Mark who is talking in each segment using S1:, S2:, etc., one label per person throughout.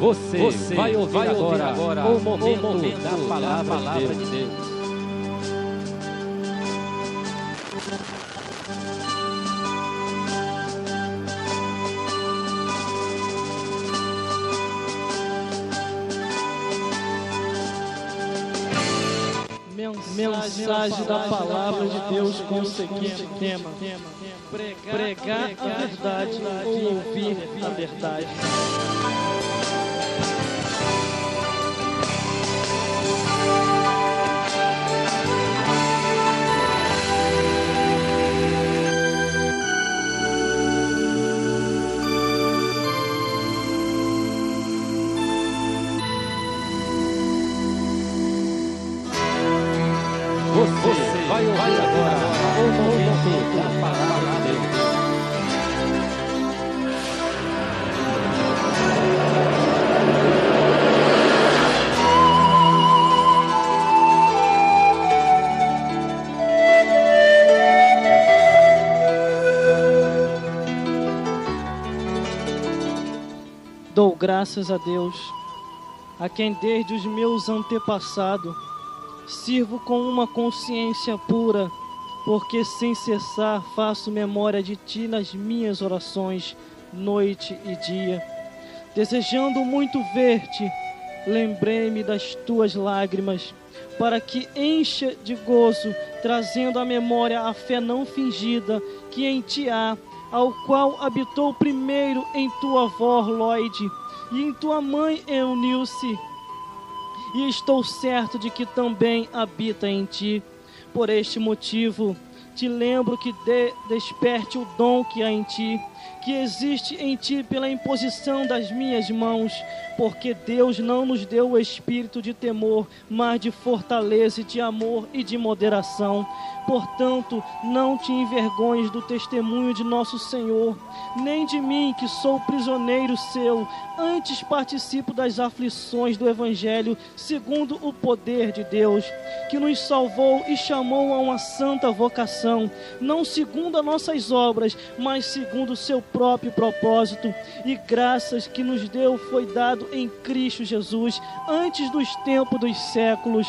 S1: Você vai ouvir agora o momento da palavra de Deus.
S2: Mensagem da palavra de Deus com o seguinte tema: pregar a verdade ou ouvir a verdade.
S1: Você vai ouvir agora o momento da palavra de Deus.
S2: Dou graças a Deus, a quem desde os meus antepassados sirvo com uma consciência pura, porque sem cessar faço memória de Ti nas minhas orações, noite e dia. Desejando muito ver-te, lembrei-me das Tuas lágrimas, para que encha de gozo, trazendo à memória a fé não fingida que em Ti há, ao qual habitou primeiro em Tua avó Loide e em Tua mãe Eunice. E estou certo de que também habita em ti. Por este motivo, te lembro que desperte o dom que há em ti, que existe em ti pela imposição das minhas mãos, porque Deus não nos deu o espírito de temor, mas de fortaleza, de amor e de moderação. Portanto, não te envergonhes do testemunho de nosso Senhor, nem de mim, que sou prisioneiro seu. Antes participo das aflições do Evangelho, segundo o poder de Deus, que nos salvou e chamou a uma santa vocação, não segundo as nossas obras, mas segundo o seu próprio propósito e graças que nos deu foi dado em Cristo Jesus, antes dos tempos dos séculos,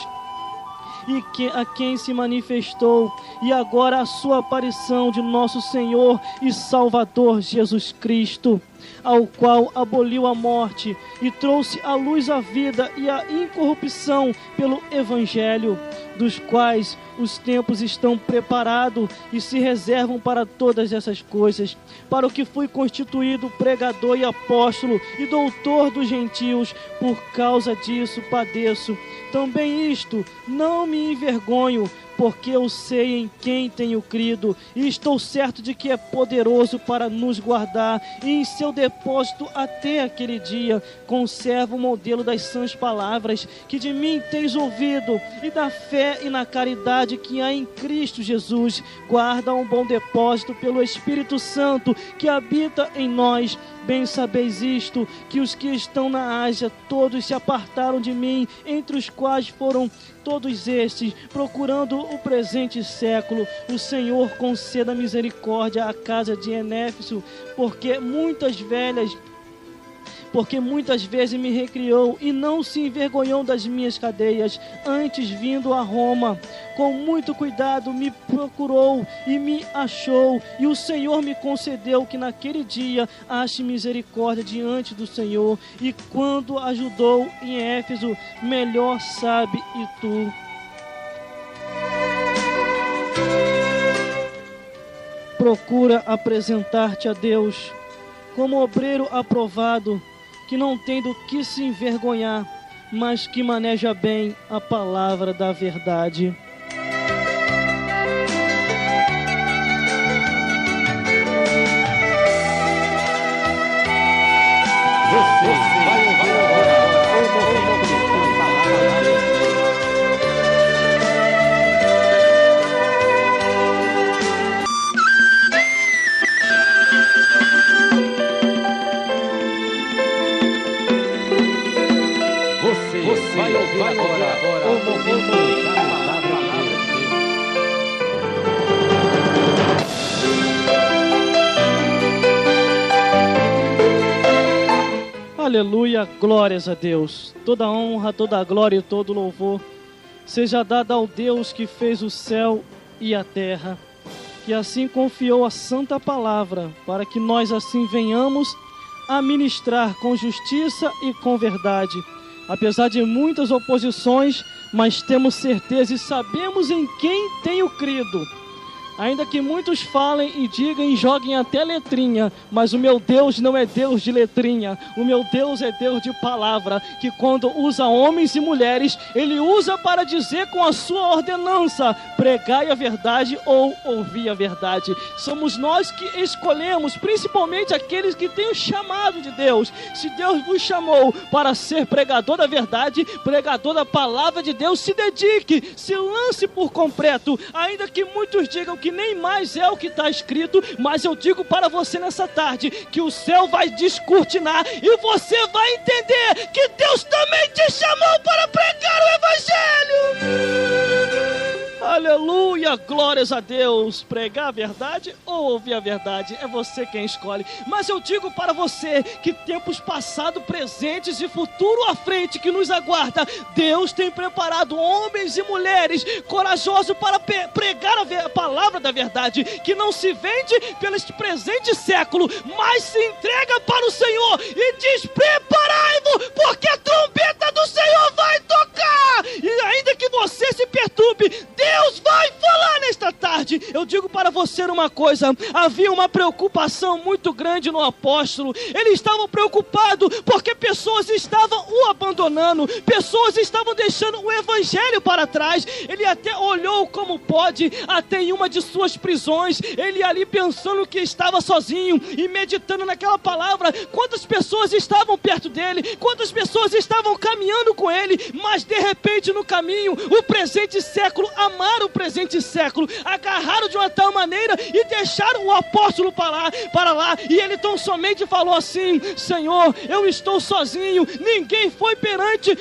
S2: e a quem se manifestou, e agora a sua aparição de nosso Senhor e Salvador Jesus Cristo, ao qual aboliu a morte e trouxe à luz a vida e a incorrupção pelo Evangelho, dos quais os tempos estão preparados e se reservam para todas essas coisas, para o que fui constituído pregador e apóstolo e doutor dos gentios. Por causa disso padeço também isto, não me envergonho, porque eu sei em quem tenho crido, e estou certo de que é poderoso para nos guardar, e em seu depósito até aquele dia. Conservo o modelo das sãs palavras que de mim tens ouvido, e da fé e na caridade que há em Cristo Jesus. Guarda um bom depósito pelo Espírito Santo que habita em nós. Bem sabeis isto, que os que estão na Ásia, todos se apartaram de mim, entre os quais foram todos estes, procurando o presente século. O Senhor conceda misericórdia à casa de Enéfeso, porque muitas vezes me recriou e não se envergonhou das minhas cadeias. Antes, vindo a Roma, com muito cuidado me procurou e me achou, e o Senhor me concedeu que naquele dia ache misericórdia diante do Senhor. E quando ajudou em Éfeso, melhor sabe e tu. Procura apresentar-te a Deus como obreiro aprovado, que não tem do que se envergonhar, mas que maneja bem a palavra da verdade.
S1: Você vai ouvir agora o momento da palavra de Deus. Você vai ouvir agora o momento da palavra de Deus.
S2: Aleluia, glórias a Deus. Toda honra, toda glória e todo louvor seja dada ao Deus que fez o céu e a terra, que assim confiou a santa palavra, para que nós assim venhamos a ministrar com justiça e com verdade. Apesar de muitas oposições, mas temos certeza e sabemos em quem tenho crido. Ainda que muitos falem e digam e joguem até letrinha, mas o meu Deus não é Deus de letrinha. O meu Deus é Deus de palavra, que quando usa homens e mulheres, Ele usa para dizer com a sua ordenança: pregai a verdade ou ouvi a verdade. Somos nós que escolhemos, principalmente aqueles que têm o chamado de Deus. Se Deus vos chamou para ser pregador da verdade, pregador da palavra de Deus, se dedique, se lance por completo. Ainda que muitos digam que nem mais é o que está escrito, mas eu digo para você nessa tarde, que o céu vai descortinar e você vai entender que Deus também te chamou para pregar o Evangelho. Aleluia, glórias a Deus. Pregar a verdade ou ouvir a verdade, é você quem escolhe. Mas eu digo para você que tempos passados, presentes e futuro à frente que nos aguarda, Deus tem preparado homens e mulheres corajosos para pregar a palavra da verdade, que não se vende pelo presente século, mas se entrega para o Senhor e diz: preparai-vos, porque a trombeta do Senhor vai tocar. E ainda que você se perturbe, Deus vai falar nesta tarde. Eu digo para você uma coisa: havia uma preocupação muito grande no apóstolo. Ele estava preocupado porque pessoas estavam o abandonando, pessoas estavam deixando o evangelho para trás. Ele até olhou como pode, até em uma de suas prisões, ele ali pensando que estava sozinho e meditando naquela palavra. Quantas pessoas estavam perto dele, quantas pessoas estavam caminhando com ele, mas de repente no caminho, o presente século amaram o presente século, agarraram de uma tal maneira e deixaram o apóstolo para lá, e ele tão somente falou assim: Senhor, eu estou sozinho, ninguém foi perante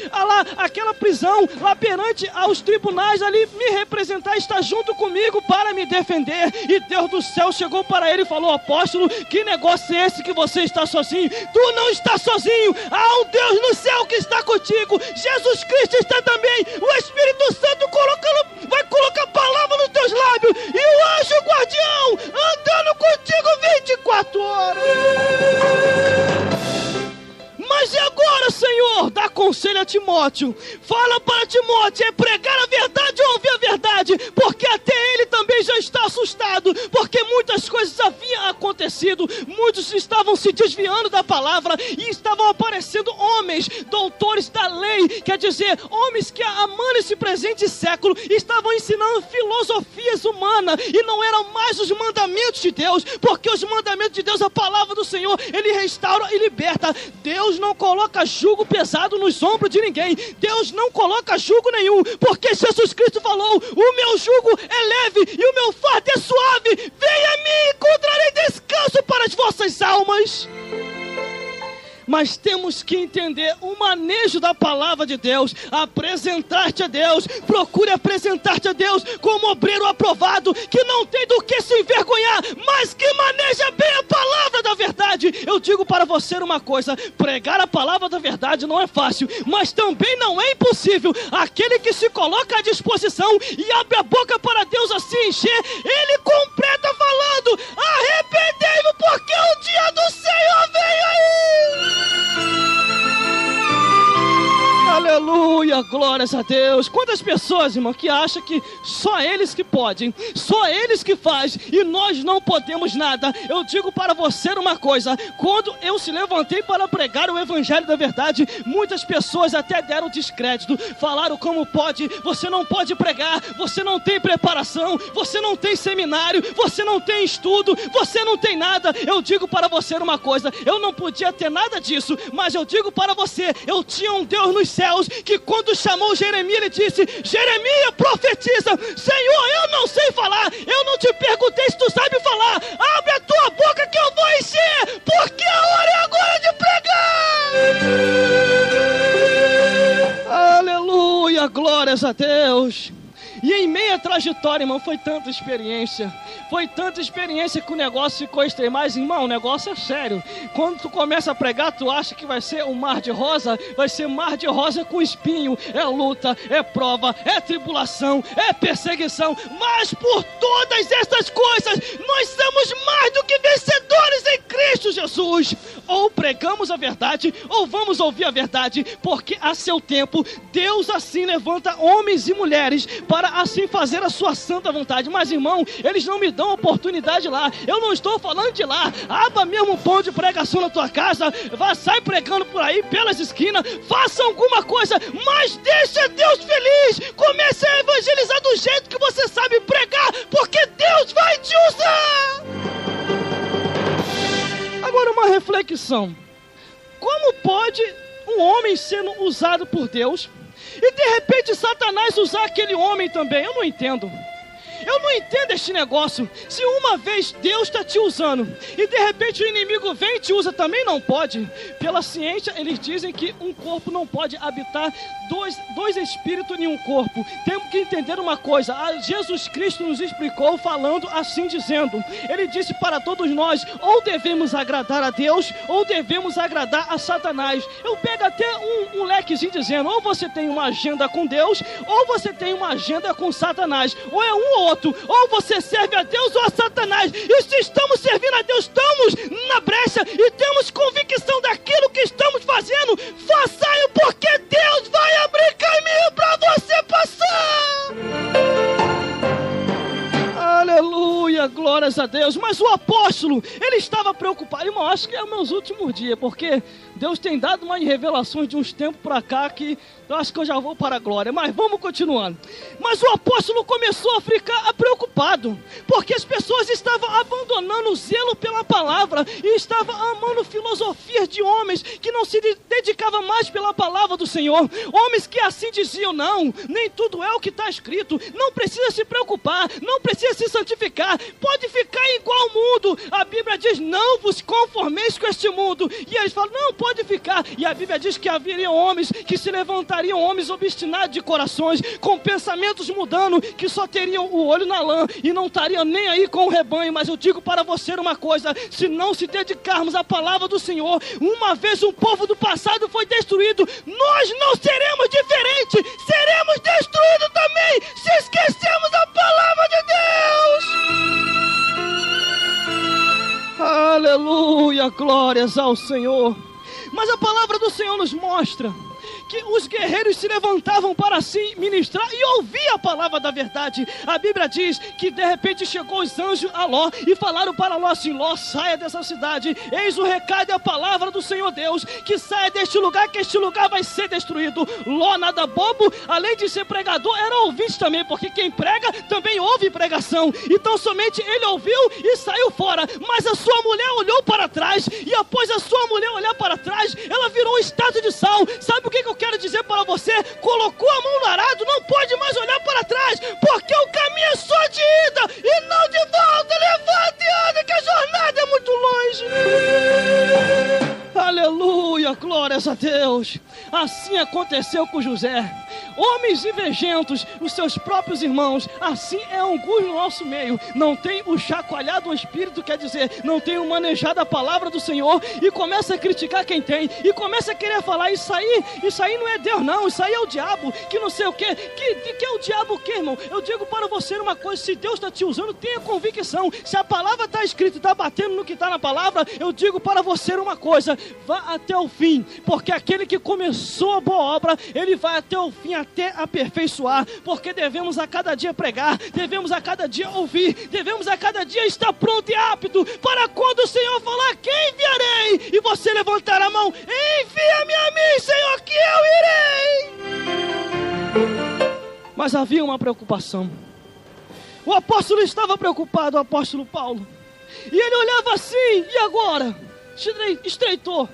S2: aquela prisão, lá perante aos tribunais ali me representar, está junto comigo para me defender. E Deus do céu chegou para ele e falou: apóstolo, que negócio é esse que você está sozinho? Tu não está sozinho, há um Deus no céu que está contigo, Jesus Cristo está também, o Espírito Santo vai colocar a palavra nos teus lábios, e o anjo guardião andando contigo 24 horas. Mas e agora, Senhor? Dá conselho a Timóteo. Fala para Timóteo: é pregar a verdade ou ouvir a verdade? Porque até ele também já está assustado, porque muitas coisas haviam acontecido, muitos estavam se desviando da palavra e estavam aparecendo homens, doutores da lei, quer dizer, homens que, amando esse presente século, estavam ensinando filosofias humanas e não eram mais os mandamentos de Deus, porque os mandamentos de Deus, a palavra do Senhor, Ele restaura e liberta. Deus não coloca jugo pesado nos ombros de ninguém, Deus não coloca jugo nenhum, porque Jesus Cristo falou: o meu jugo é leve e o meu fardo é suave, venha a mim e encontrarei descanso para as vossas almas. Mas temos que entender o manejo da palavra de Deus, apresentar-te a Deus, procure apresentar-te a Deus como obreiro aprovado, que não tem do que se envergonhar, mas que maneja bem a palavra da verdade. Eu digo para você uma coisa: pregar a palavra da verdade não é fácil, mas também não é impossível. Aquele que se coloca à disposição e abre a boca para Deus assim encher, ele completa falando: arrependei-vos, porque o dia do Senhor veio aí. Aleluia, glórias a Deus. Quantas pessoas, irmão, que acham que só eles que podem, só eles que fazem, e nós não podemos nada. Eu digo para você uma coisa: quando eu se levantei para pregar o evangelho da verdade, muitas pessoas até deram descrédito, falaram: como pode, você não pode pregar, você não tem preparação, você não tem seminário, você não tem estudo, você não tem nada. Eu digo para você uma coisa: eu não podia ter nada disso, mas eu digo para você, eu tinha um Deus nos céus, que quando chamou Jeremias, ele disse: Jeremias, profetiza. Senhor, eu não sei falar, eu não te perguntei se tu sabe falar, abre a tua boca que eu vou encher, porque a hora é agora de pregar. Aleluia, glórias a Deus. E em meia trajetória, irmão, foi tanta experiência, Foi tanta experiência que o negócio ficou estranho. Mas, irmão, o negócio é sério. Quando tu começa a pregar, tu acha que vai ser um mar de rosa? Vai ser mar de rosa com espinho. É luta, é prova, é tribulação, é perseguição. Mas por todas essas coisas, nós somos mais do que vencedores em Cristo Jesus. Ou pregamos a verdade, ou vamos ouvir a verdade, porque a seu tempo, Deus assim levanta homens e mulheres para assim fazer a sua santa vontade. Mas, irmão, eles não me dão oportunidade lá. Eu não estou falando de lá. Abra mesmo um pão de pregação na tua casa, vá, sai pregando por aí pelas esquinas, faça alguma coisa, mas deixa Deus feliz. Comece a evangelizar do jeito que você sabe pregar, porque Deus vai te usar. Agora uma reflexão: como pode um homem sendo usado por Deus e de repente Satanás usar aquele homem também? Eu não entendo este negócio. Se uma vez Deus está te usando e de repente o inimigo vem e te usa também, não pode. Pela ciência eles dizem que um corpo não pode habitar dois espíritos em um corpo. Temos que entender uma coisa: Jesus Cristo nos explicou falando assim, dizendo, ele disse para todos nós, ou devemos agradar a Deus ou devemos agradar a Satanás. Eu pego até um lequezinho dizendo, ou você tem uma agenda com Deus ou você tem uma agenda com Satanás, ou é um ou outro, ou você serve a Deus ou a Satanás. E se estamos servindo a Deus, estamos na brecha e temos convicção daquilo que estamos fazendo, faça-o, porque Deus vai abrir caminho para você passar. Aleluia, glórias a Deus. Mas o apóstolo, ele estava preocupado. Irmão, acho que é os meus últimos dias, porque Deus tem dado umas revelações de uns tempos para cá que eu acho que eu já vou para a glória. Mas vamos continuando. Mas o apóstolo começou a ficar preocupado, porque as pessoas estavam abandonando o zelo pela palavra e estavam amando filosofias de homens que não se dedicavam mais pela palavra do Senhor. Homens que assim diziam, não, nem tudo é o que está escrito, não precisa se preocupar, não precisa se santificar, pode ficar igual ao mundo. A Bíblia diz, não vos conformeis com este mundo. E eles falam, não, pode ficar. E a Bíblia diz que haveriam homens que se levantariam, homens obstinados de corações, com pensamentos mudando, que só teriam o olho na lã e não estariam nem aí com o rebanho. Mas eu digo para você uma coisa: se não se dedicarmos à palavra do Senhor, uma vez um povo do passado foi destruído, nós não seremos diferentes, seremos destruídos também, se esquecemos a palavra de Deus. Aleluia, glórias ao Senhor. Mas a palavra do Senhor nos mostra que os guerreiros se levantavam para assim ministrar e ouvir a palavra da verdade. A Bíblia diz que de repente chegou os anjos a Ló e falaram para Ló assim: Ló, saia dessa cidade, eis o recado e a palavra do Senhor Deus, que saia deste lugar, que este lugar vai ser destruído. Ló, nada bobo, além de ser pregador, era ouvinte também, porque quem prega também ouve pregação. Então somente ele ouviu e saiu fora. Mas a sua mulher olhou para trás, e após a sua mulher olhar para trás, ela virou um estátua de sal. Sabe o que eu quero dizer para você? Colocou a mão no arado, não pode mais olhar para trás, porque o caminho é só de ida e não de volta. Levante e ande, que a jornada é muito longe. Aleluia, glórias a Deus. Assim aconteceu com José. Homens invejentos, os seus próprios irmãos, assim é alguns no nosso meio. Não tem o chacoalhado do Espírito, quer dizer, não tem o manejado a palavra do Senhor, e começa a criticar quem tem, e começa a querer falar, isso aí não é Deus não, isso aí é o diabo, que não sei o que é o diabo o que, irmão? Eu digo para você uma coisa: se Deus está te usando, tenha convicção. Se a palavra está escrita e está batendo no que está na palavra, eu digo para você uma coisa: vá até o fim, porque aquele que começou a boa obra, ele vai até o fim, até aperfeiçoar. Porque devemos a cada dia pregar, devemos a cada dia ouvir, devemos a cada dia estar pronto e apto para quando o Senhor falar: quem enviarei? E você levantar a mão: envia-me a mim, Senhor, que eu irei. Mas havia uma preocupação. O apóstolo estava preocupado, o apóstolo Paulo, e ele olhava assim: e agora? Estreitou.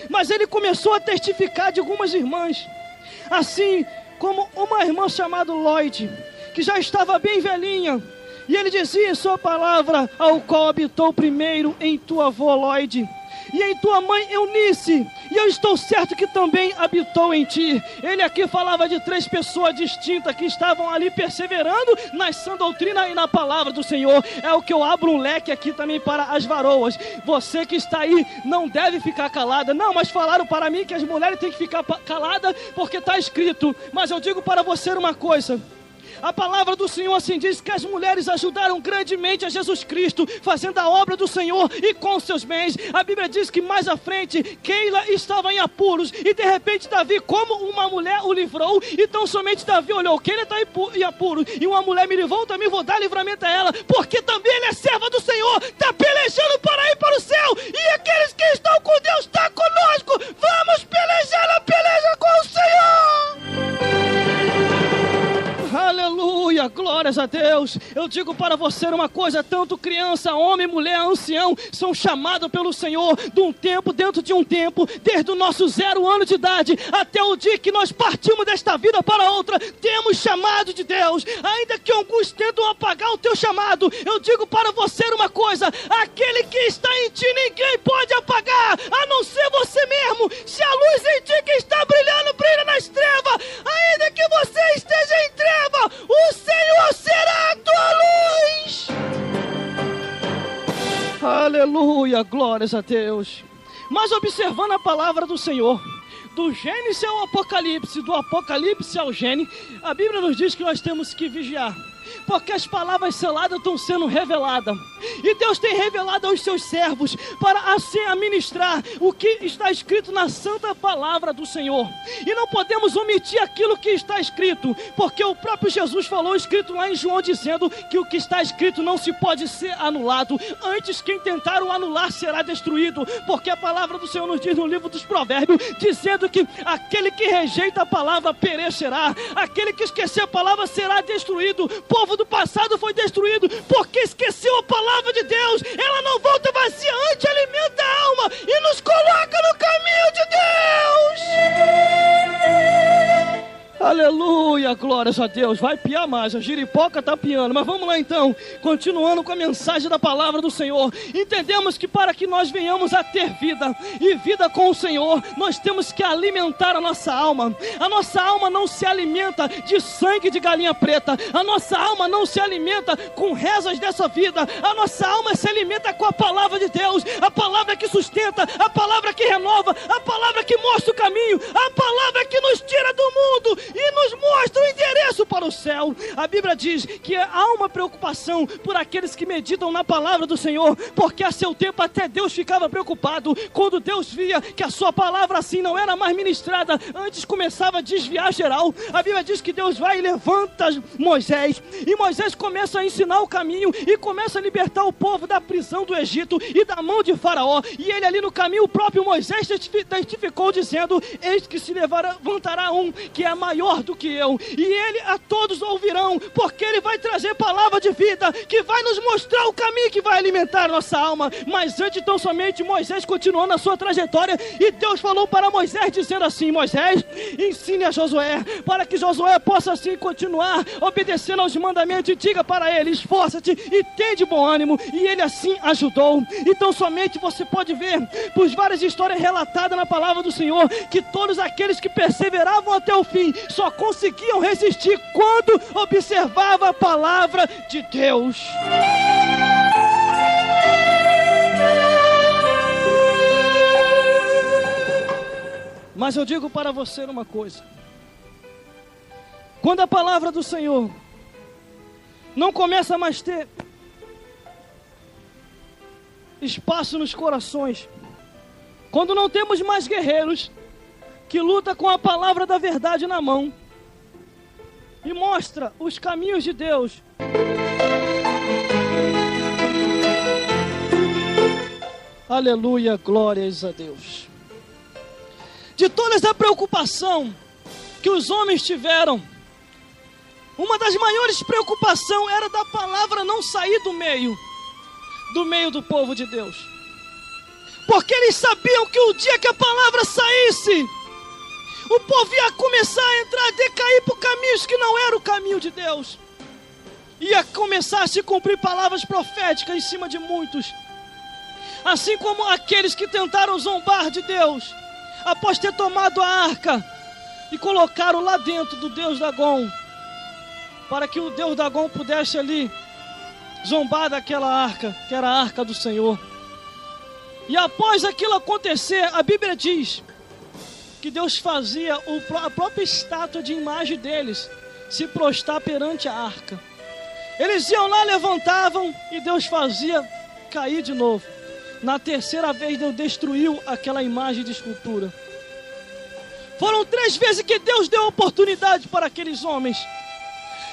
S2: Mas ele começou a testificar de algumas irmãs, assim como uma irmã chamada Lloyd, que já estava bem velhinha, e ele dizia em sua palavra: ao qual habitou primeiro em tua avó Lloyd. e em tua mãe Eunice, e eu estou certo que também habitou em ti. Ele aqui falava de 3 pessoas distintas que estavam ali perseverando na sã doutrina e na palavra do Senhor. É o que eu abro um leque aqui também para as varoas. Você que está aí não deve ficar calada. Não, mas falaram para mim que as mulheres têm que ficar caladas porque está escrito. Mas eu digo para você uma coisa: a palavra do Senhor assim diz que as mulheres ajudaram grandemente a Jesus Cristo, fazendo a obra do Senhor e com seus bens. A Bíblia diz que mais à frente, Keila estava em apuros, e de repente Davi, como uma mulher o livrou, então somente Davi olhou: Keila está em apuros, e uma mulher me livrou, também vou dar livramento a ela, porque também ele é serva do Senhor, está pelejando para ir para o céu, e aqueles que estão com Deus estão conosco. Vamos pelejar a peleja com o Senhor. Aleluia, glórias a Deus. Eu digo para você uma coisa: tanto criança, homem, mulher, ancião, são chamados pelo Senhor de um tempo, dentro de um tempo, desde o nosso 0 ano de idade até o dia que nós partimos desta vida para outra. Temos chamado de Deus. Ainda que alguns tentam apagar o teu chamado, eu digo para você uma coisa: aquele que está em ti ninguém pode apagar, a não ser você mesmo. Se a luz em ti que está brilhando, brilha nas trevas, ainda que você esteja em trevas, o Senhor será a tua luz. Aleluia, glórias a Deus. Mas observando a palavra do Senhor, do Gênesis ao Apocalipse, do Apocalipse ao Gênesis, a Bíblia nos diz que nós temos que vigiar, porque as palavras seladas estão sendo reveladas, e Deus tem revelado aos seus servos para assim administrar o que está escrito na santa palavra do Senhor. E não podemos omitir aquilo que está escrito, porque o próprio Jesus falou, escrito lá em João, dizendo que o que está escrito não se pode ser anulado. Antes, quem tentar o anular será destruído, porque a palavra do Senhor nos diz no livro dos Provérbios, dizendo que aquele que rejeita a palavra perecerá, aquele que esquecer a palavra será destruído. O povo do passado foi destruído porque esqueceu a palavra de Deus. Ela não volta vazia, antes alimenta a alma e nos coloca no caminho de Deus. Aleluia, glórias a Deus. Vai piar mais, a giripoca está piando. Mas vamos lá então, continuando com a mensagem da palavra do Senhor. Entendemos que para que nós venhamos a ter vida, e vida com o Senhor, nós temos que alimentar a nossa alma. A nossa alma não se alimenta de sangue de galinha preta. A nossa alma não se alimenta com rezas dessa vida. A nossa alma se alimenta com a palavra de Deus, a palavra que sustenta, a palavra que renova, a palavra que mostra o caminho, a palavra que nos tira do mundo e nos mostra o endereço para o céu. A Bíblia diz que há uma preocupação por aqueles que meditam na palavra do Senhor, porque a seu tempo até Deus ficava preocupado quando Deus via que a sua palavra assim não era mais ministrada, antes começava a desviar geral. A Bíblia diz que Deus vai e levanta Moisés, e Moisés começa a ensinar o caminho e começa a libertar o povo da prisão do Egito e da mão de Faraó. E ele ali no caminho, o próprio Moisés testificou dizendo: eis que se levantará um que é maior do que eu, e ele a todos ouvirão, porque ele vai trazer palavra de vida, que vai nos mostrar o caminho que vai alimentar a nossa alma. Mas antes, tão somente Moisés continuou na sua trajetória, e Deus falou para Moisés dizendo assim: Moisés, ensine a Josué, para que Josué possa assim continuar obedecendo aos mandamentos, e diga para ele: esforça-te e tem de bom ânimo. E ele assim ajudou. Então somente você pode ver, por várias histórias relatadas na palavra do Senhor, que todos aqueles que perseveravam até o fim só conseguiam resistir quando observava a palavra de Deus. Mas eu digo para você uma coisa: quando a palavra do Senhor não começa a mais ter espaço nos corações, quando não temos mais guerreiros que luta com a palavra da verdade na mão e mostra os caminhos de Deus, aleluia, glórias a Deus. De toda essa preocupação que os homens tiveram, uma das maiores preocupações era da palavra não sair do meio do povo de Deus, porque eles sabiam que o dia que a palavra saísse, o povo ia começar a entrar, a decair por caminhos que não era o caminho de Deus. Ia começar a se cumprir palavras proféticas em cima de muitos. Assim como aqueles que tentaram zombar de Deus, após ter tomado a arca e colocaram lá dentro do Deus Dagom, para que o Deus Dagom pudesse ali zombar daquela arca, que era a arca do Senhor. E após aquilo acontecer, a Bíblia diz que Deus fazia a própria estátua de imagem deles se prostrar perante a arca. Eles iam lá, levantavam e Deus fazia cair de novo. Na terceira vez Deus destruiu aquela imagem de escultura. Foram 3 vezes que Deus deu oportunidade para aqueles homens,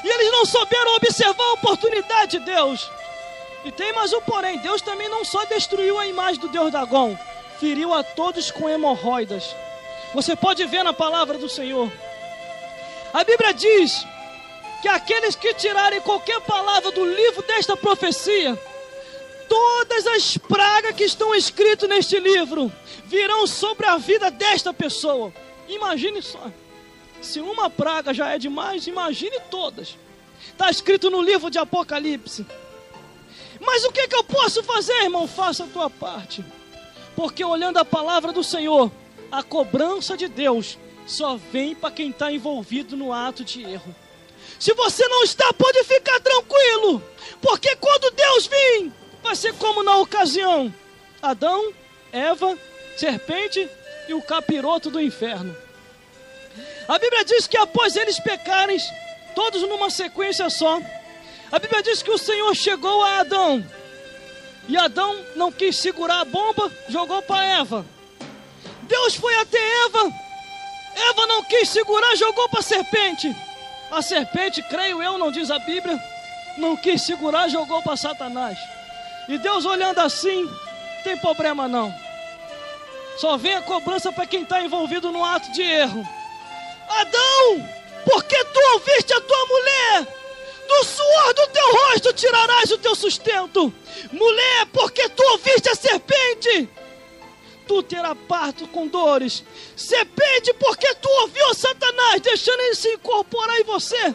S2: e eles não souberam observar a oportunidade de Deus. E tem mais um porém, Deus também não só destruiu a imagem do Deus Dagom, feriu a todos com hemorroidas. Você pode ver na palavra do Senhor. A Bíblia diz que aqueles que tirarem qualquer palavra do livro desta profecia, todas as pragas que estão escritas neste livro virão sobre a vida desta pessoa. Imagine só. Se uma praga já é demais, imagine todas. Está escrito no livro de Apocalipse. Mas o que eu posso fazer, irmão? Faça a tua parte. Porque olhando a palavra do Senhor, a cobrança de Deus só vem para quem está envolvido no ato de erro. Se você não está, pode ficar tranquilo. Porque quando Deus vir, vai ser como na ocasião: Adão, Eva, serpente e o capiroto do inferno. A Bíblia diz que após eles pecarem, todos numa sequência só, a Bíblia diz que o Senhor chegou a Adão, e Adão não quis segurar a bomba, jogou para Eva. Deus foi até Eva, Eva não quis segurar, jogou para a serpente. A serpente, creio eu, não diz a Bíblia, não quis segurar, jogou para Satanás. E Deus olhando assim, não tem problema não. Só vem a cobrança para quem está envolvido no ato de erro. Adão, porque tu ouviste a tua mulher, do suor do teu rosto tirarás o teu sustento. Mulher, porque tu ouviste a serpente, tu terás parto com dores. Serpente, porque tu ouviu Satanás, deixando ele se incorporar em você,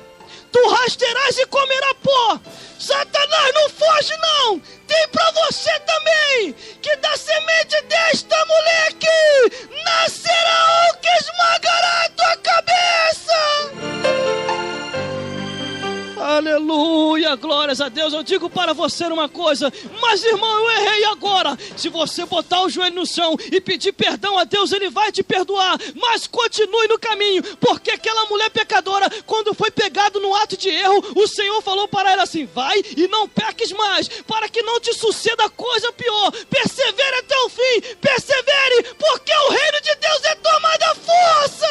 S2: tu rasteirás e comerás pó. Satanás, não foge não. Tem pra você também, que da semente desta mulher aqui nascerá o que esmagará a tua cabeça. Aleluia, glórias a Deus. Eu digo para você uma coisa: mas irmão, eu errei agora. Se você botar o joelho no chão e pedir perdão a Deus, Ele vai te perdoar. Mas continue no caminho, porque aquela mulher pecadora, quando foi pegada no ato de erro, o Senhor falou para ela assim: vai e não peques mais, para que não te suceda coisa pior. Persevere até o fim, persevere, porque o reino de Deus é tomado à força.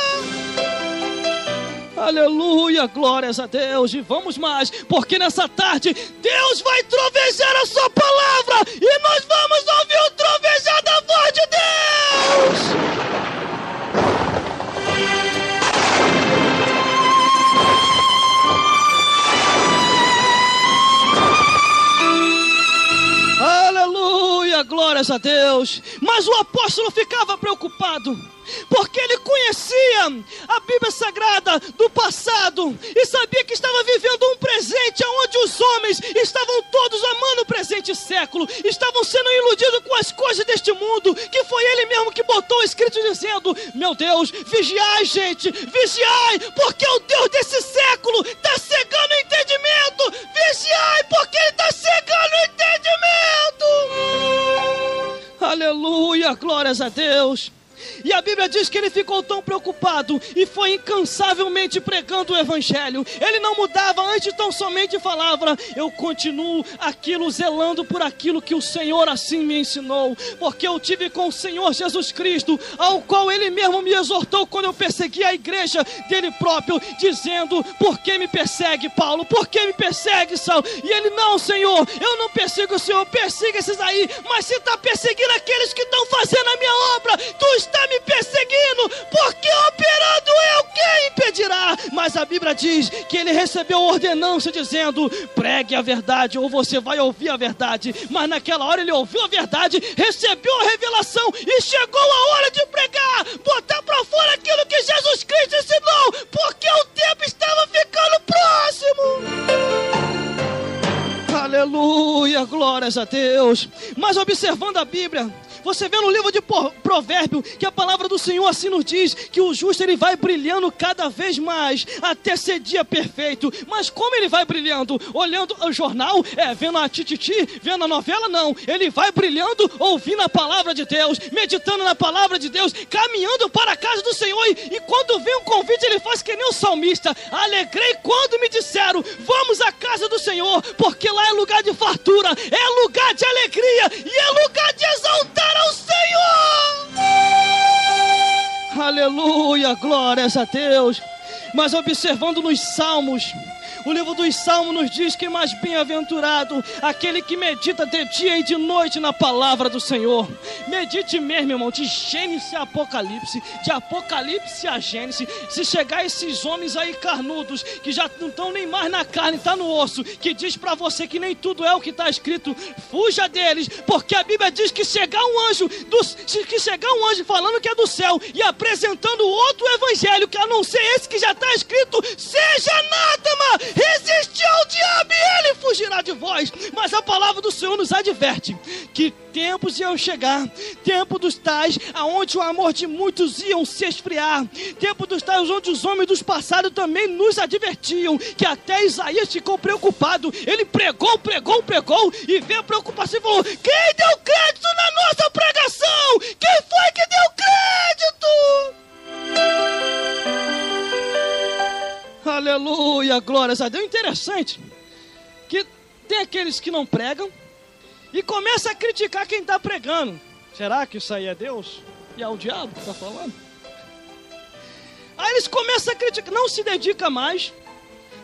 S2: Aleluia, glórias a Deus. E vamos mais, porque nessa tarde Deus vai trovejar a sua palavra, e nós vamos ouvir o trovejar da voz de Deus. Aleluia, glórias a Deus. Mas o apóstolo ficava preocupado, porque ele conhecia a Bíblia Sagrada do passado e sabia que estava vivendo um presente onde os homens estavam todos amando o presente século, estavam sendo iludidos com as coisas deste mundo, que foi ele mesmo que botou escrito dizendo: meu Deus, vigiai, gente, vigiai, porque o Deus desse século está cegando o entendimento. Vigiai, porque ele está cegando o entendimento. Aleluia, glórias a Deus. E a Bíblia diz que ele ficou tão preocupado e foi incansavelmente pregando o Evangelho. Ele não mudava, antes tão somente falava: eu continuo aquilo, zelando por aquilo que o Senhor assim me ensinou, porque eu tive com o Senhor Jesus Cristo, ao qual Ele mesmo me exortou quando eu persegui a igreja dele próprio, dizendo: por que me persegue, Paulo? Por que me persegue, Saulo? E ele: não, Senhor, eu não persigo o Senhor, persiga esses aí, mas se está perseguindo aqueles que estão fazendo a minha obra, tu está me perseguindo, porque operando eu, quem impedirá? Mas a Bíblia diz que ele recebeu ordenança dizendo: pregue a verdade, ou você vai ouvir a verdade. Mas naquela hora ele ouviu a verdade, recebeu a revelação, e chegou a hora de pregar, botar para fora aquilo que Jesus Cristo ensinou, porque o tempo estava ficando próximo. Aleluia, glórias a Deus. Mas observando a Bíblia, você vê no livro de Provérbio que a palavra do Senhor assim nos diz que o justo ele vai brilhando cada vez mais até ser dia perfeito. Mas como ele vai brilhando? Olhando o jornal? Vendo a tititi? Vendo a novela? Não. Ele vai brilhando ouvindo a palavra de Deus, meditando na palavra de Deus, caminhando para a casa do Senhor. E quando vem um convite, ele faz que nem o salmista: alegrei quando me disseram, vamos à casa do Senhor, porque lá é lugar de fartura, é lugar de alegria e é lugar de exaltar ao Senhor. Aleluia, glórias a Deus. Mas observando nos Salmos, o livro dos Salmos nos diz que mais bem-aventurado aquele que medita de dia e de noite na palavra do Senhor. Medite mesmo, irmão, de Gênesis a Apocalipse, de Apocalipse a Gênesis. Se chegar esses homens aí carnudos, que já não estão nem mais na carne, está no osso, que diz para você que nem tudo é o que está escrito, fuja deles, porque a Bíblia diz que chegar um anjo falando que é do céu e apresentando outro evangelho, que a não ser esse que já está escrito, seja anátema, resistir ao diabo e ele fugirá de vós. Mas a palavra do Senhor nos adverte que tempos iam chegar, tempo dos tais aonde o amor de muitos iam se esfriar, tempo dos tais onde os homens dos passados também nos advertiam, que até Isaías ficou preocupado. Ele pregou e veio a preocupação e falou: quem deu crédito na nossa pregação? Quem foi que deu crédito? Aleluia, glórias a Deus. Interessante que tem aqueles que não pregam e começa a criticar quem está pregando. Será que isso aí é Deus? E é o diabo que está falando? Aí eles começam a criticar, não se dedica mais,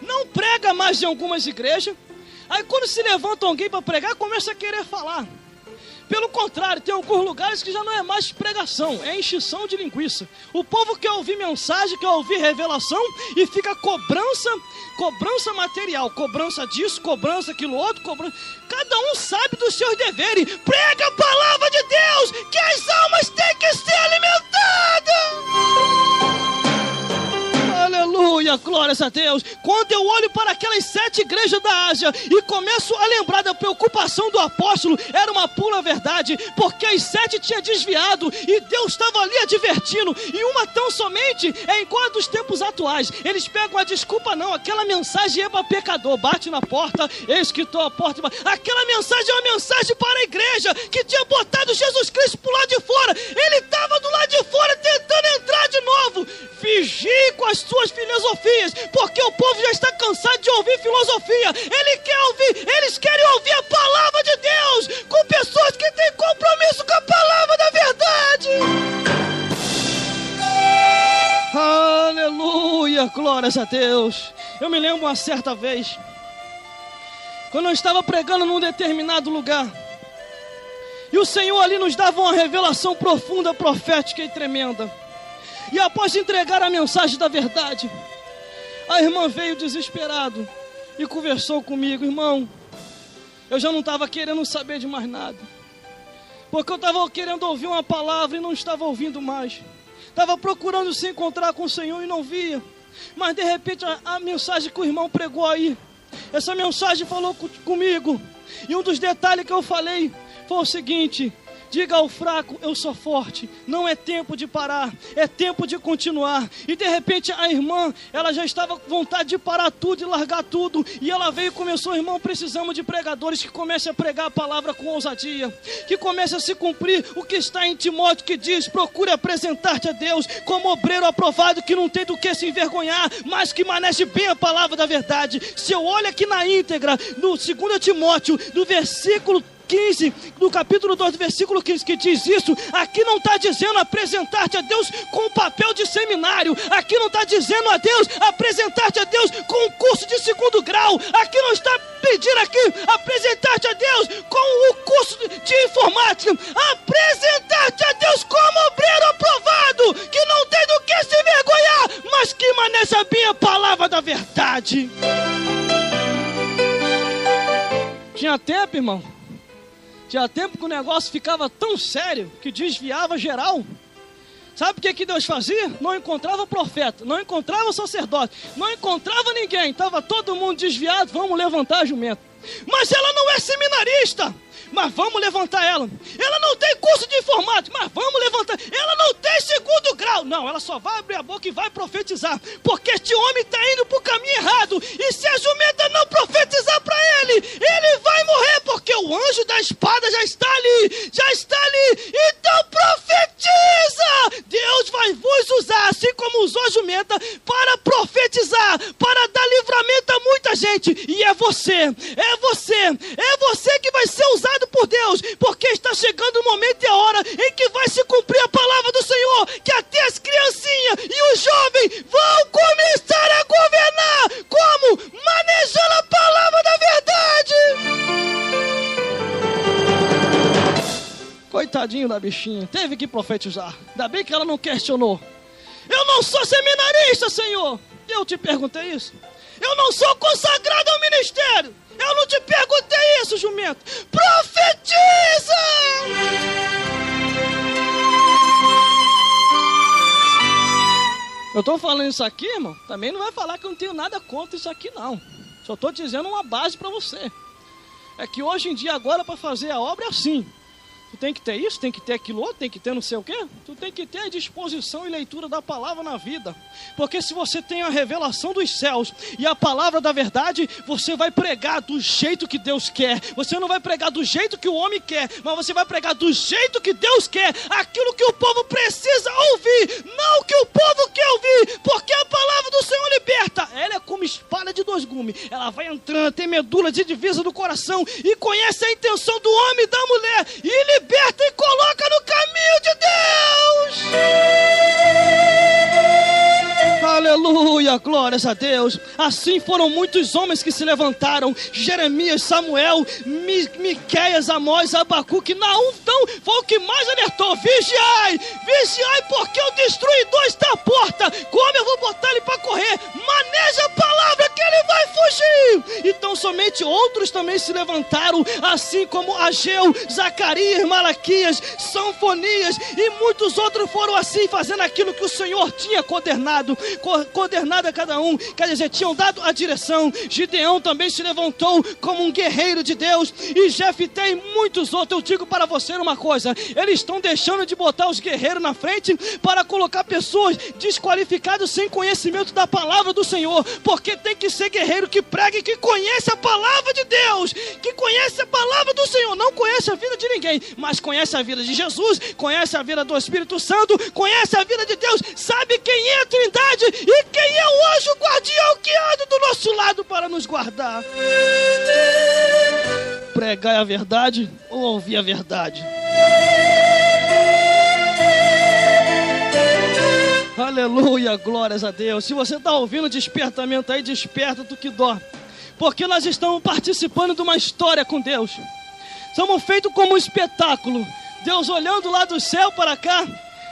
S2: não prega mais em algumas igrejas. Aí quando se levanta alguém para pregar, começa a querer falar. Pelo contrário, tem alguns lugares que já não é mais pregação, é encheção de linguiça. O povo quer ouvir mensagem, quer ouvir revelação e fica cobrança material, cobrança disso, cobrança aquilo outro, cobrança. Cada um sabe dos seus deveres. Prega a palavra de Deus, que as almas têm que ser alimentadas. Aleluia, glórias a Deus. Quando eu olho para aquelas 7 igrejas da Ásia e começo a lembrar da preocupação do apóstolo, era uma pura verdade, porque as 7 tinha desviado e Deus estava ali advertindo. E uma tão somente é igual a dos tempos atuais. Eles pegam a desculpa: não, aquela mensagem é para pecador, bate na porta, eis que estou à porta. Aquela mensagem é uma mensagem para a igreja que tinha botado Jesus Cristo para o lado de fora. Ele estava do lado de fora tentando entrar de novo. Vigie com as suas filosofias, porque o povo já está cansado de ouvir filosofia. Eles querem ouvir a palavra de Deus, com pessoas que têm compromisso com a palavra da verdade. Aleluia, glórias a Deus. Eu me lembro uma certa vez, quando eu estava pregando num determinado lugar, e o Senhor ali nos dava uma revelação profunda, profética e tremenda. E após entregar a mensagem da verdade, a irmã veio desesperado e conversou comigo: irmão, eu já não estava querendo saber de mais nada, porque eu estava querendo ouvir uma palavra e não estava ouvindo mais. Estava procurando se encontrar com o Senhor e não via. Mas de repente a mensagem que o irmão pregou aí, essa mensagem falou comigo. E um dos detalhes que eu falei foi o seguinte: diga ao fraco, eu sou forte. Não é tempo de parar, é tempo de continuar. E de repente a irmã, ela já estava com vontade de parar tudo e largar tudo. E ela veio e começou: irmão, precisamos de pregadores que comecem a pregar a palavra com ousadia, que comecem a se cumprir o que está em Timóteo, que diz: procure apresentar-te a Deus como obreiro aprovado, que não tem do que se envergonhar, mas que maneje bem a palavra da verdade. Se eu olho aqui na íntegra, no 2 Timóteo, do versículo 15, do capítulo 2, do versículo 15, que diz isso, aqui não está dizendo apresentar-te a Deus com o papel de seminário, aqui não está dizendo a Deus apresentar-te a Deus com um curso de 2º grau, aqui não está pedindo aqui apresentar-te a Deus com o curso de informática, apresentar-te a Deus como obreiro aprovado, que não tem do que se envergonhar, mas que maneja bem a palavra da verdade. Tinha tempo, irmão, tinha tempo que o negócio ficava tão sério que desviava geral. Sabe o que Deus fazia? Não encontrava profeta, não encontrava sacerdote, não encontrava ninguém. Estava todo mundo desviado, vamos levantar jumento. mas ela não é seminarista. Mas vamos levantar ela. Ela não tem curso de informática, mas vamos levantar. Ela não tem segundo grau. Não, ela só vai abrir a boca e vai profetizar. Porque este homem está indo para o caminho errado. E se a jumenta não profetizar para ele, ele vai morrer. Porque o anjo da espada já está ali. Já está ali. Então profetiza. Deus vai vos usar, assim como usou a jumenta, para profetizar, para dar livramento a muita gente. E é você que vai ser usado por Deus, porque está chegando o momento e a hora em que vai se cumprir a palavra do Senhor, que até as criancinhas e os jovens vão começar a governar. Como? Manejando a palavra da verdade. Coitadinho da bichinha, teve que profetizar. Ainda bem que ela não questionou. Eu não sou seminarista, Senhor. Eu te perguntei isso. Eu não sou consagrado ao ministério. Eu não te perguntei isso, jumento. Profetiza! Eu estou falando isso aqui, irmão. Também não vai falar que eu não tenho nada contra isso aqui, não. Só estou dizendo uma base para você. É que hoje em dia, agora, para fazer a obra é assim. Tu tem que ter isso, tem que ter aquilo outro, tem que ter não sei o quê. Tu tem que ter a disposição e leitura da palavra na vida. Porque se você tem a revelação dos céus e a palavra da verdade, você vai pregar do jeito que Deus quer. Você não vai pregar do jeito que o homem quer, mas você vai pregar do jeito que Deus quer. Aquilo que o povo precisa ouvir, não o que o povo quer ouvir. Porque a palavra do Senhor liberta. Ela é como espada de dois gumes. Ela vai entrando, tem medula de divisa do coração e conhece a intenção do homem e da mulher. E liberta e coloca no caminho de Deus. Aleluia, glórias a Deus. Assim foram muitos homens que se levantaram: Jeremias, Samuel, Miqueias, Amós, Abacuque, Naum. Então foi o que mais alertou: vigiai, vigiai, porque o destruidor está à porta. Como eu vou botar ele para correr? Maneja a palavra que ele vai fugir. Então somente outros também se levantaram, assim como Ageu, Zacarias, Malaquias, Sanfonias e muitos outros foram assim, fazendo aquilo que o Senhor tinha coordenado a cada um, quer dizer, tinham dado a direção. Gideão também se levantou como um guerreiro de Deus, e Jefté e muitos outros. Eu digo para você uma coisa: eles estão deixando de botar os guerreiros na frente para colocar pessoas desqualificadas sem conhecimento da palavra do Senhor, porque tem que ser guerreiro que prega e que conhece a palavra de Deus, que conhece a palavra do Senhor. Não conhece a vida de ninguém, mas conhece a vida de Jesus, conhece a vida do Espírito Santo, conhece a vida de Deus, sabe quem é a Trindade e quem é o anjo guardião que anda do nosso lado para nos guardar. Pregar a verdade ou ouvir a verdade? Aleluia, glórias a Deus. Se você está ouvindo despertamento aí, desperta do que dorme, porque nós estamos participando de uma história com Deus. Somos feitos como um espetáculo, Deus olhando lá do céu para cá,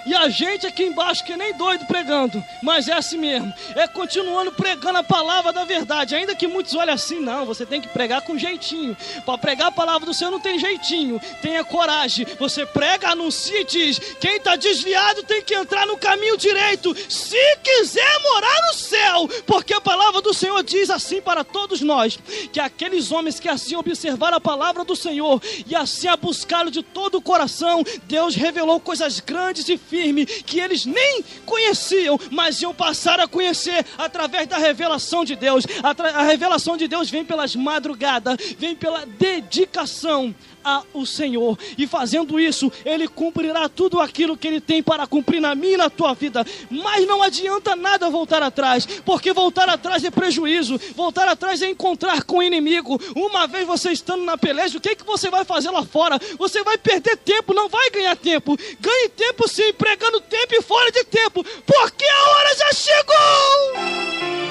S2: e a gente aqui embaixo que nem doido pregando. Mas é assim mesmo, é continuando pregando a palavra da verdade. Ainda que muitos olhem assim: não, você tem que pregar com jeitinho. Para pregar a palavra do Senhor não tem jeitinho, tenha coragem. Você prega, anuncia e diz: quem está desviado tem que entrar no caminho direito, se quiser morar no céu. Porque a palavra do Senhor diz assim para todos nós, que aqueles homens que assim observaram a palavra do Senhor e assim a buscaram de todo o coração, Deus revelou coisas grandes e firme que eles nem conheciam, mas iam passar a conhecer através da revelação de Deus. A revelação de Deus vem pelas madrugadas, vem pela dedicação ao Senhor, e fazendo isso, Ele cumprirá tudo aquilo que Ele tem para cumprir na minha e na tua vida. Mas não adianta nada voltar atrás, porque voltar atrás é prejuízo, voltar atrás é encontrar com o inimigo. Uma vez você estando na peleja, o que você vai fazer lá fora? Você vai perder tempo, não vai ganhar tempo. Ganhe tempo sim, pregando tempo e fora de tempo, porque a hora já chegou.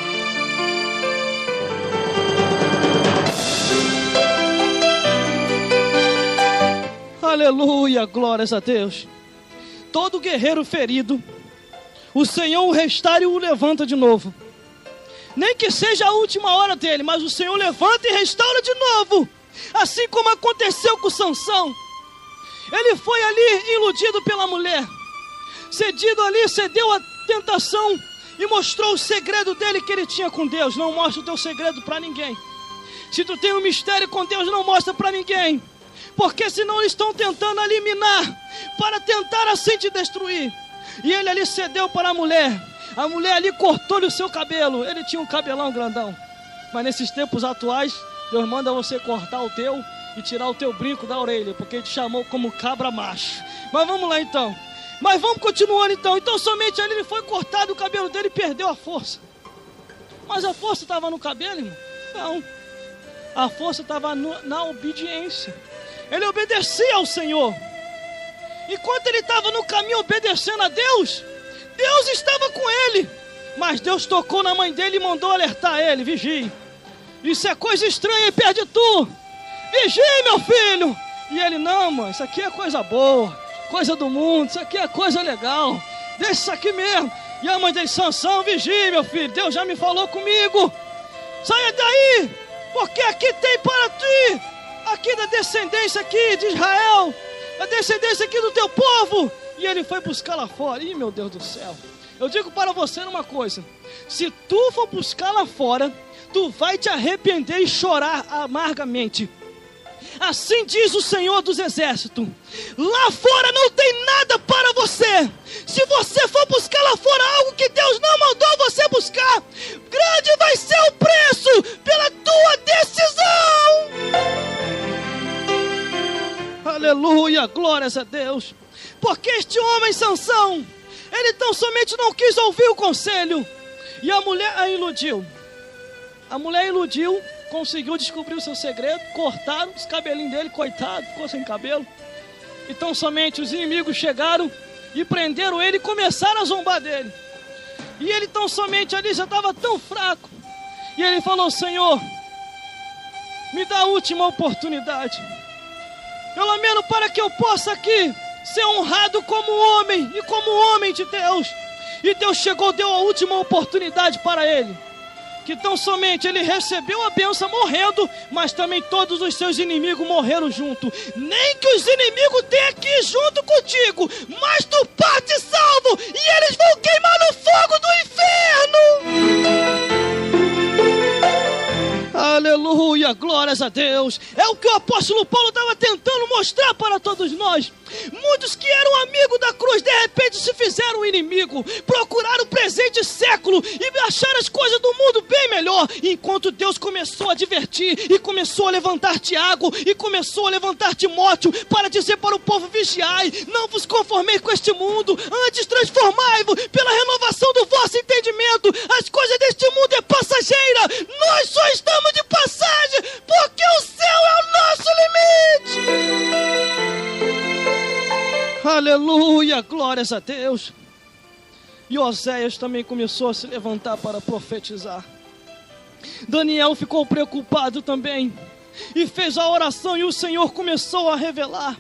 S2: Aleluia, glórias a Deus. Todo guerreiro ferido, o Senhor o restaura e o levanta de novo. Nem que seja a última hora dele, mas o Senhor levanta e restaura de novo. Assim como aconteceu com Sansão. Ele foi ali iludido pela mulher, cedido ali, cedeu à tentação e mostrou o segredo dele que ele tinha com Deus. Não mostra o teu segredo para ninguém. Se tu tem um mistério com Deus, não mostra para ninguém. Porque senão eles estão tentando eliminar, para tentar assim te destruir. E ele ali cedeu para a mulher. A mulher ali cortou-lhe o seu cabelo. Ele tinha um cabelão grandão. Mas nesses tempos atuais, Deus manda você cortar o teu e tirar o teu brinco da orelha, porque ele te chamou como cabra macho. Mas vamos lá então. Mas vamos continuando então. Então somente ali ele foi cortado, o cabelo dele perdeu a força. Mas a força estava no cabelo, irmão? Não. A força estava na obediência. Ele obedecia ao Senhor. Enquanto ele estava no caminho obedecendo a Deus, Deus estava com ele. Mas Deus tocou na mãe dele e mandou alertar ele: vigie. Isso é coisa estranha e perde tu. Vigie, meu filho. E ele: não, mãe, isso aqui é coisa boa, coisa do mundo, isso aqui é coisa legal, deixa isso aqui mesmo. E a mãe dele: Sansão, vigie, meu filho, Deus já me falou comigo. Saia daí, porque aqui tem para ti, aqui da descendência aqui de Israel, a descendência aqui do teu povo. E ele foi buscar lá fora. Ih, meu Deus do céu. Eu digo para você uma coisa: se tu for buscar lá fora, tu vai te arrepender e chorar amargamente. Assim diz o Senhor dos Exércitos: lá fora não tem nada para você. Se você for buscar lá fora algo que Deus não mandou você buscar, grande vai ser o preço pela tua decisão. Aleluia, glórias a Deus. Porque este homem Sansão, ele tão somente não quis ouvir o conselho, e a mulher a iludiu. A mulher iludiu, conseguiu descobrir o seu segredo, cortaram os cabelinhos dele, coitado, ficou sem cabelo. Então somente os inimigos chegaram e prenderam ele e começaram a zombar dele. E ele tão somente ali já estava tão fraco. E ele falou: Senhor, me dá a última oportunidade, pelo menos para que eu possa aqui ser honrado como homem e como homem de Deus. E Deus chegou, deu a última oportunidade para ele, que tão somente ele recebeu a bênção morrendo, mas também todos os seus inimigos morreram junto. Nem que os inimigos tenham que ir junto contigo, mas tu parte salvo, e eles vão queimar no fogo do inferno. Aleluia, glórias a Deus. É o que o apóstolo Paulo estava tentando mostrar para todos nós. Muitos que eram amigos da cruz, de repente se fizeram inimigo, procuraram o presente século e acharam as coisas do mundo bem melhor, enquanto Deus começou a divertir e começou a levantar Tiago e começou a levantar Timóteo para dizer para o povo: vigiai, não vos conformeis com este mundo, antes transformai-vos pela renovação do vosso entendimento. As coisas deste mundo é passageira, nós só estamos de passagem, porque o céu é o nosso limite. Aleluia, glórias a Deus. E Oséias também começou a se levantar para profetizar. Daniel ficou preocupado também e fez a oração, e o Senhor começou a revelar.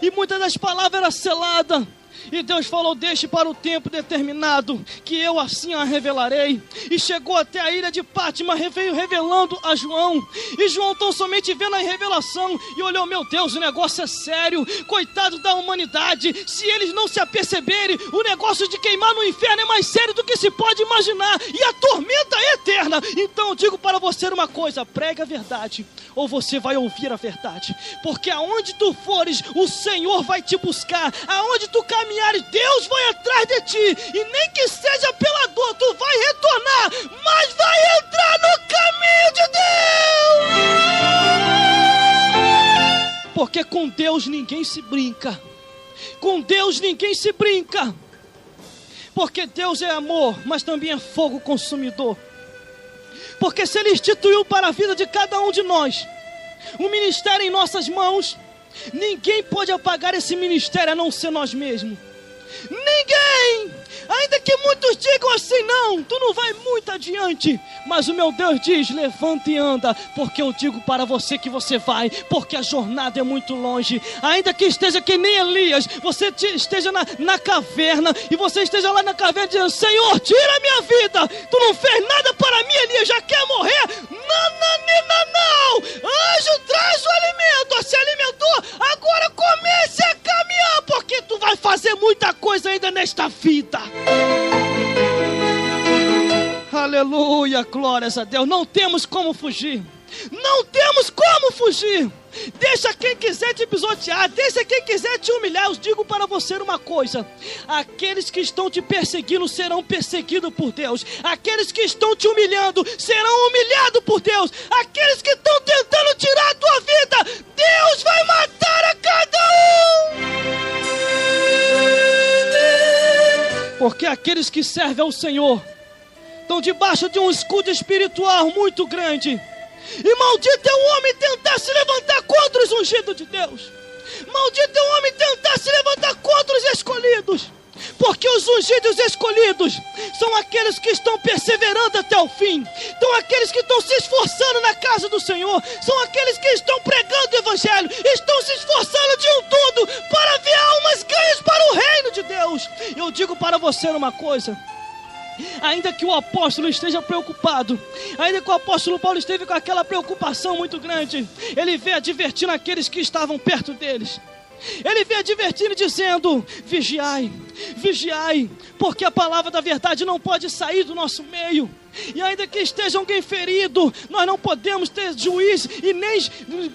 S2: E muitas das palavras eram seladas. E Deus falou: deixe para o tempo determinado, que eu assim a revelarei. E chegou até a ilha de Pátima, veio revelando a João. E João tão somente vendo a revelação e olhou: meu Deus, o negócio é sério, coitado da humanidade. Se eles não se aperceberem, o negócio de queimar no inferno é mais sério do que se pode imaginar, e a tormenta é eterna. Então eu digo para você uma coisa: pregue a verdade, ou você vai ouvir a verdade. Porque aonde tu fores, o Senhor vai te buscar. Aonde tu caminhares, Deus vai atrás de ti. E nem que seja pela dor, tu vai retornar, mas vai entrar no caminho de Deus. Porque com Deus ninguém se brinca. Com Deus ninguém se brinca. Porque Deus é amor, mas também é fogo consumidor. Porque se Ele instituiu para a vida de cada um de nós um ministério em nossas mãos, ninguém pode apagar esse ministério a não ser nós mesmos. Ninguém! Ainda que muitos digam assim: não, tu não vai muito adiante. Mas o meu Deus diz: levanta e anda, porque eu digo para você que você vai, porque a jornada é muito longe. Ainda que esteja que nem Elias, você esteja na caverna, e você esteja lá na caverna dizendo: Senhor, tira a minha vida, tu não fez nada para mim, Elias, já quer morrer? Não, anjo, traz o alimento, se alimentou, agora comece a caminhar, porque tu vai fazer muita coisa ainda nesta vida. Aleluia. Aleluia, glórias a Deus. Não temos como fugir. Não temos como fugir. Deixa quem quiser te pisotear, deixa quem quiser te humilhar. Eu digo para você uma coisa: aqueles que estão te perseguindo serão perseguidos por Deus. Aqueles que estão te humilhando serão humilhados por Deus. Aqueles que estão tentando tirar a tua vida, Deus vai matar a cada um. Porque aqueles que servem ao Senhor estão debaixo de um escudo espiritual muito grande. E maldito é o homem tentar se levantar contra os ungidos de Deus. Maldito é o homem tentar se levantar contra os escolhidos. Porque os ungidos escolhidos são aqueles que estão perseverando até o fim. São aqueles que estão se esforçando na casa do Senhor. São aqueles que estão pregando o Evangelho. Estão se esforçando de um tudo para ver almas ganhas para o reino de Deus. Eu digo para você uma coisa: ainda que o apóstolo esteja preocupado, ainda que o apóstolo Paulo esteve com aquela preocupação muito grande, ele veio advertindo aqueles que estavam perto deles. Ele veio advertindo, dizendo: vigiai, vigiai, porque a palavra da verdade não pode sair do nosso meio. E ainda que esteja alguém ferido, nós não podemos ter juiz e nem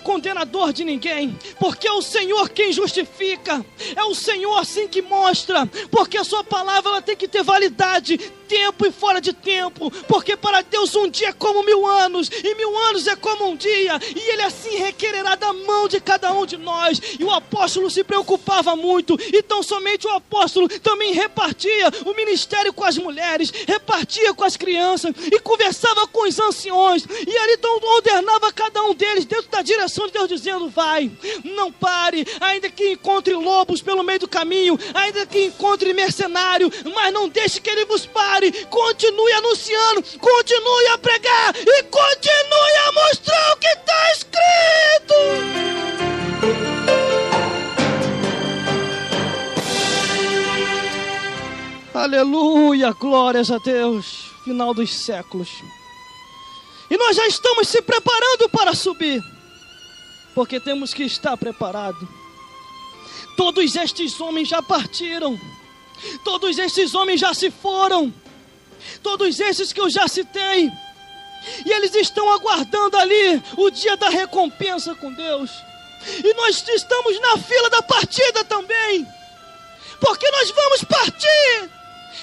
S2: condenador de ninguém, porque é o Senhor quem justifica, é o Senhor assim que mostra, porque a sua palavra ela tem que ter validade, tempo e fora de tempo, porque para Deus um dia é como 1000 anos, e 1000 anos é como um dia, e Ele assim requererá da mão de cada um de nós. E o apóstolo se preocupava muito, então somente o apóstolo também repartia o ministério com as mulheres, repartia com as crianças, e conversava com os anciões, e ali então ordenava cada um deles dentro da direção de Deus, dizendo: vai, não pare, ainda que encontre lobos pelo meio do caminho, ainda que encontre mercenário, mas não deixe que ele vos pare. Continue anunciando, continue a pregar e continue a mostrar o que está escrito. Aleluia, glórias a Deus. Final dos séculos, e nós já estamos se preparando para subir, porque temos que estar preparados. Todos estes homens já partiram, todos estes homens já se foram, todos esses que eu já citei, e eles estão aguardando ali o dia da recompensa com Deus. E nós estamos na fila da partida também, porque nós vamos partir.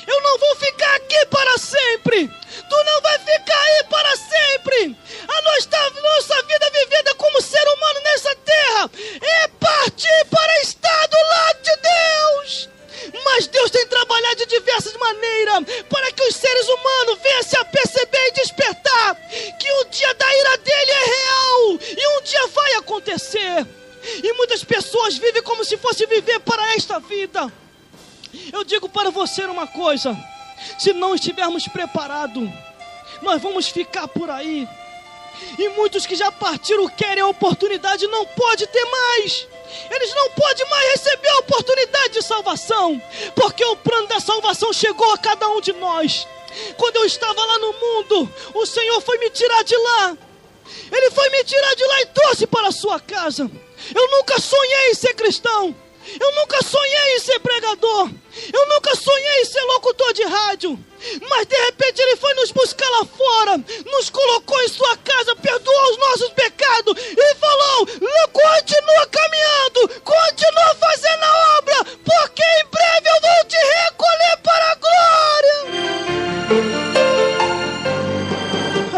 S2: Eu não vou ficar aqui para sempre. Tu não vai ficar aí para sempre. A nossa vida vivida como ser humano nessa terra é partir para estar do lado de Deus. Mas Deus tem trabalhado de diversas maneiras para que os seres humanos venham se a perceber e despertar que o dia da ira dele é real e um dia vai acontecer. E muitas pessoas vivem como se fosse viver para esta vida. Eu digo para você uma coisa: se não estivermos preparados, nós vamos ficar por aí. E muitos que já partiram querem a oportunidade, não pode ter mais. Eles não podem mais receber a oportunidade de salvação, porque o plano da salvação chegou a cada um de nós. Quando eu estava lá no mundo, o Senhor foi me tirar de lá. Ele foi me tirar de lá e trouxe para a sua casa. Eu nunca sonhei em ser cristão. Eu nunca sonhei em ser pregador. Eu nunca sonhei em ser locutor de rádio. Mas de repente Ele foi nos buscar lá fora, nos colocou em sua casa, perdoou os nossos pecados e falou: continua caminhando, continua fazendo a obra, porque em breve eu vou te recolher para a glória.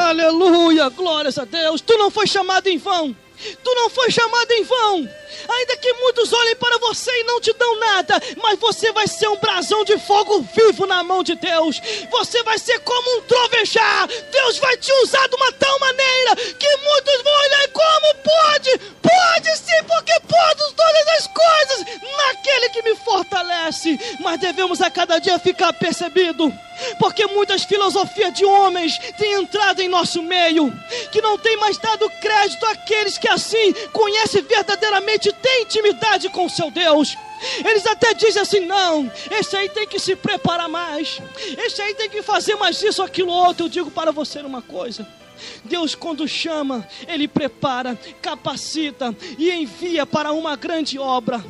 S2: Aleluia, glórias a Deus. Tu não foi chamado em vão. Tu não foi chamado em vão. Ainda que muitos olhem para você e não te dão nada, mas você vai ser um brasão de fogo vivo na mão de Deus. Você vai ser como um trovejar. Deus vai te usar de uma tal maneira que muitos vão olhar e como pode? Pode sim, porque posso todas as coisas naquele que me fortalece. Mas devemos a cada dia ficar percebido, porque muitas filosofias de homens têm entrado em nosso meio, que não tem mais dado crédito àqueles que assim conhecem verdadeiramente, têm intimidade com o seu Deus. Eles até dizem assim: não, esse aí tem que se preparar mais, esse aí tem que fazer mais isso, aquilo, outro. Eu digo para você uma coisa: Deus, quando chama, Ele prepara, capacita e envia para uma grande obra.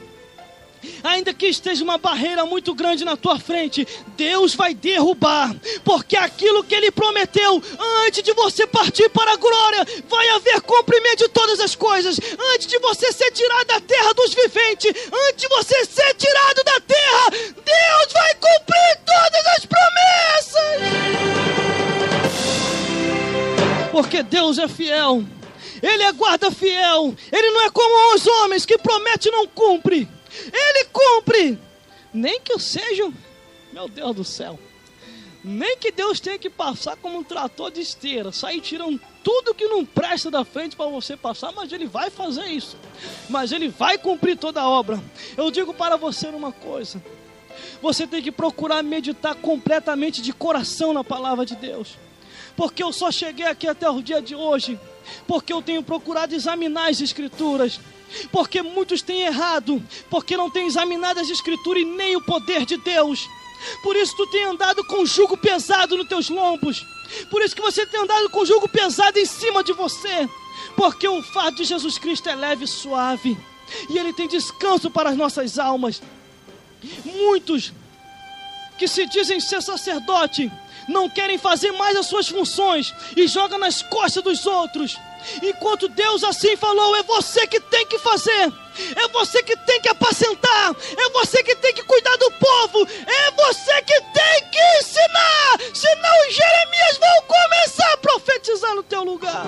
S2: Ainda que esteja uma barreira muito grande na tua frente, Deus vai derrubar, porque aquilo que Ele prometeu, antes de você partir para a glória, vai haver cumprimento de todas as coisas. Antes de você ser tirado da terra dos viventes, antes de você ser tirado da terra, Deus vai cumprir todas as promessas. Porque Deus é fiel, Ele é guarda fiel, Ele não é como os homens que promete e não cumpre. Ele cumpre, nem que eu seja, meu Deus do céu, nem que Deus tenha que passar como um trator de esteira, sair tirando tudo que não presta da frente para você passar, mas Ele vai fazer isso, mas Ele vai cumprir toda a obra. Eu digo para você uma coisa, você tem que procurar meditar completamente de coração na palavra de Deus, porque eu só cheguei aqui até o dia de hoje, porque eu tenho procurado examinar as Escrituras, porque muitos têm errado, porque não têm examinado as Escrituras e nem o poder de Deus. Por isso tu tem andado com jugo pesado nos teus lombos, por isso que você tem andado com jugo pesado em cima de você, porque o fardo de Jesus Cristo é leve e suave, e Ele tem descanso para as nossas almas. Muitos que se dizem ser sacerdote não querem fazer mais as suas funções e jogam nas costas dos outros, enquanto Deus assim falou: é você que tem que fazer, é você que tem que apacentar, é você que tem que cuidar do povo, é você que tem que ensinar, senão os Jeremias vão começar a profetizar no teu lugar.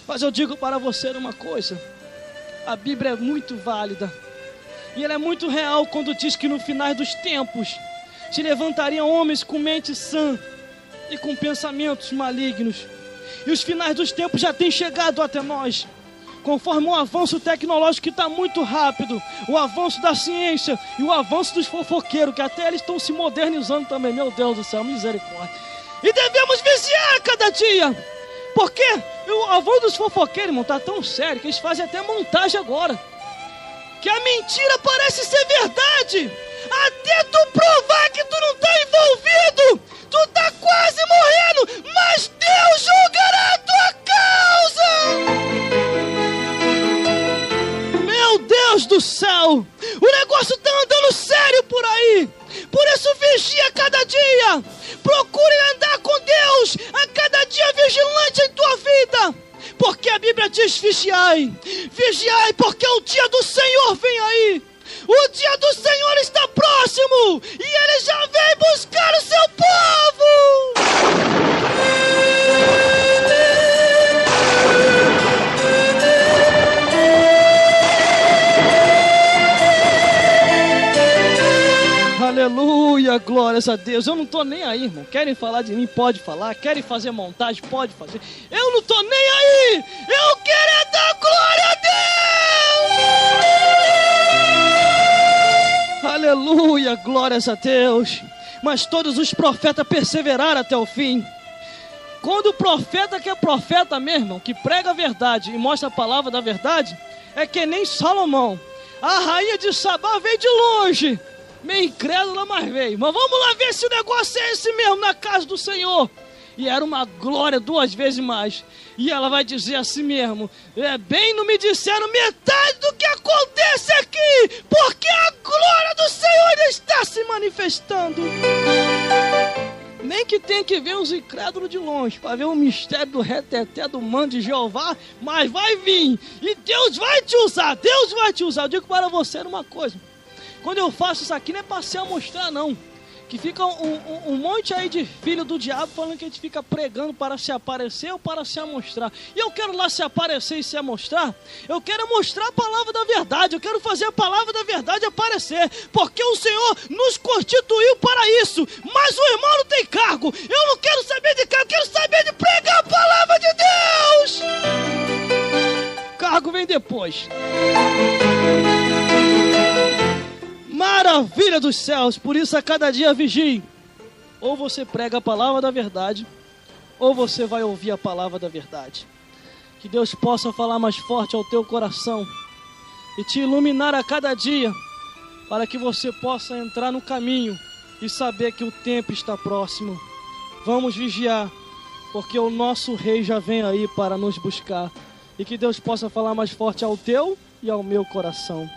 S2: Mas eu digo para você uma coisa, a Bíblia é muito válida, e ela é muito real quando diz que no final dos tempos se levantariam homens com mente sã e com pensamentos malignos. E os finais dos tempos já têm chegado até nós, conforme o avanço tecnológico que está muito rápido, o avanço da ciência e o avanço dos fofoqueiros, que até eles estão se modernizando também. Meu Deus do céu, misericórdia. E devemos vigiar cada dia, porque o avanço dos fofoqueiros, irmão, está tão sério que eles fazem até montagem agora, que a mentira parece ser verdade, até tu provar que tu não está envolvido. Tu está quase morrendo, mas Deus julgará a tua causa. Meu Deus do céu, o negócio está andando sério por aí. Por isso vigia cada dia, procure andar com Deus a cada dia vigilante em tua vida, porque a Bíblia diz: vigiai, vigiai, porque o dia do Senhor vem aí. O dia do Senhor está próximo, e Ele já vem buscar o seu povo. Aleluia, glórias a Deus. Eu não estou nem aí, irmão. Querem falar de mim? Pode falar. Querem fazer montagem? Pode fazer. Eu não estou nem aí. Eu quero é dar glória a Deus. Aleluia, glórias a Deus. Mas todos os profetas perseveraram até o fim. Quando o profeta que é profeta mesmo, que prega a verdade e mostra a palavra da verdade, é que nem Salomão. A rainha de Sabá veio de longe, meio incrédula, mas veio. Mas vamos lá ver se o negócio é esse mesmo na casa do Senhor. E era uma glória 2 vezes mais. E ela vai dizer assim mesmo: bem, não me disseram metade do que acontece aqui, porque a glória do Senhor está se manifestando. Nem que tem que ver os incrédulos de longe, para ver o mistério do reteté do mano de Jeová, mas vai vir, e Deus vai te usar, Deus vai te usar. Eu digo para você uma coisa: quando eu faço isso aqui não é para se amostrar não, que fica um monte aí de filho do diabo falando que a gente fica pregando para se aparecer ou para se amostrar. E eu quero lá se aparecer e se amostrar, eu quero mostrar a palavra da verdade, eu quero fazer a palavra da verdade aparecer, porque o Senhor nos constituiu para isso. Mas o irmão não tem cargo, eu não quero saber de cargo, eu quero saber de pregar a palavra de Deus. Cargo vem depois. Maravilha dos céus. Por isso a cada dia vigie. Ou você prega a palavra da verdade, ou você vai ouvir a palavra da verdade. Que Deus possa falar mais forte ao teu coração e te iluminar a cada dia, para que você possa entrar no caminho e saber que o tempo está próximo. Vamos vigiar, porque o nosso rei já vem aí para nos buscar. E que Deus possa falar mais forte ao teu e ao meu coração.